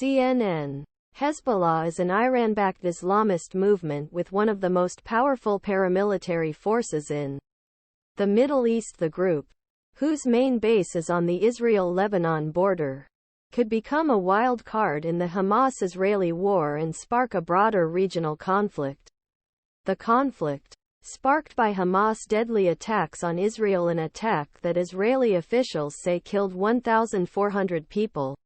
CNN. Hezbollah is an Iran-backed Islamist movement with one of the most powerful paramilitary forces in the Middle East. The group, whose main base is on the Israel-Lebanon border, could become a wild card in the Hamas-Israeli war and spark a broader regional conflict. The conflict, sparked by Hamas' deadly attacks on Israel, an attack that Israeli officials say killed 1,400 people,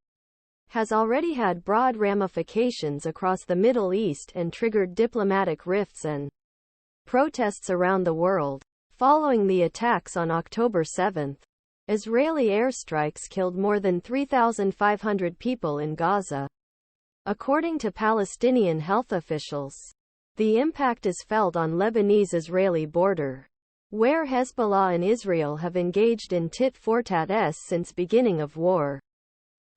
has already had broad ramifications across the Middle East and triggered diplomatic rifts and protests around the world. Following the attacks on October 7, Israeli airstrikes killed more than 3,500 people in Gaza, according to Palestinian health officials. The impact is felt on Lebanese-Israeli border, where Hezbollah and Israel have engaged in tit-for-tat since beginning of war,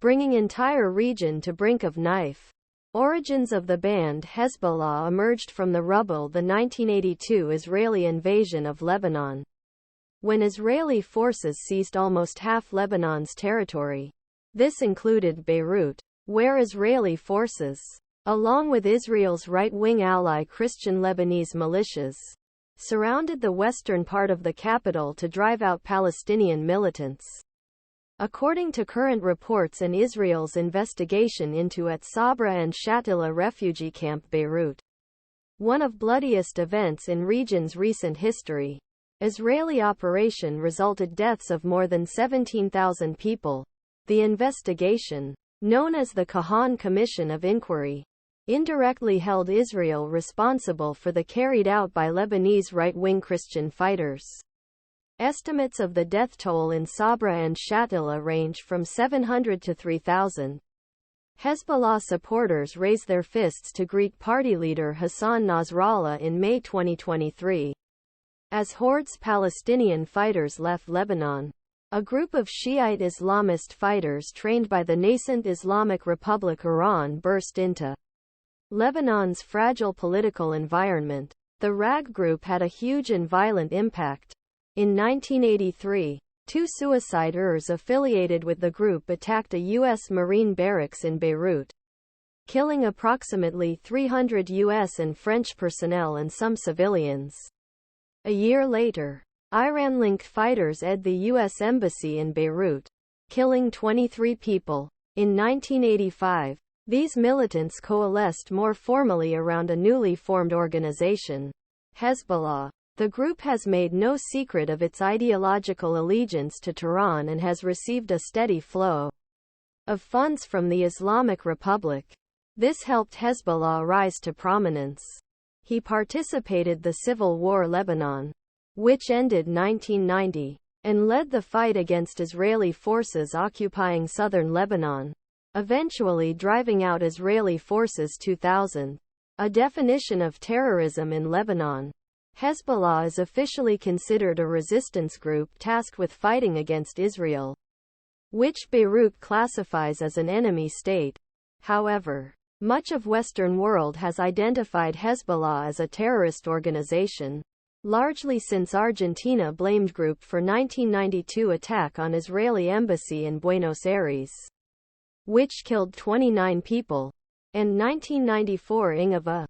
bringing entire region to brink of knife. Origins of the band Hezbollah emerged from the rubble the 1982 Israeli invasion of Lebanon, when Israeli forces seized almost half Lebanon's territory. This included Beirut, where Israeli forces, along with Israel's right-wing ally Christian Lebanese militias, surrounded the western part of the capital to drive out Palestinian militants. According to current reports and Israel's investigation into at Sabra and Shatila refugee camp, Beirut, one of bloodiest events in region's recent history, Israeli operation resulted deaths of more than 17,000 people. The investigation, known as the Kahan Commission of Inquiry, indirectly held Israel responsible for the carried out by Lebanese right-wing Christian fighters. Estimates of the death toll in Sabra and Shatila range from 700 to 3,000. Hezbollah supporters raised their fists to greet party leader Hassan Nasrallah in May 2023. As hordes Palestinian fighters left Lebanon, a group of Shiite Islamist fighters trained by the nascent Islamic Republic Iran burst into Lebanon's fragile political environment. The RAG group had a huge and violent impact. In 1983, two suiciders affiliated with the group attacked a U.S. Marine barracks in Beirut, killing approximately 300 U.S. and French personnel and some civilians. A year later, Iran-linked fighters attacked the U.S. Embassy in Beirut, killing 23 people. In 1985, these militants coalesced more formally around a newly formed organization, Hezbollah. The group has made no secret of its ideological allegiance to Tehran and has received a steady flow of funds from the Islamic Republic. This helped Hezbollah rise to prominence. He participated in the civil war Lebanon, which ended 1990, and led the fight against Israeli forces occupying southern Lebanon, eventually driving out Israeli forces 2000. A definition of terrorism in Lebanon. Hezbollah is officially considered a resistance group tasked with fighting against Israel, which Beirut classifies as an enemy state. However, much of Western world has identified Hezbollah as a terrorist organization, largely since Argentina blamed group for 1992 attack on Israeli embassy in Buenos Aires, which killed 29 people, and 1994 of a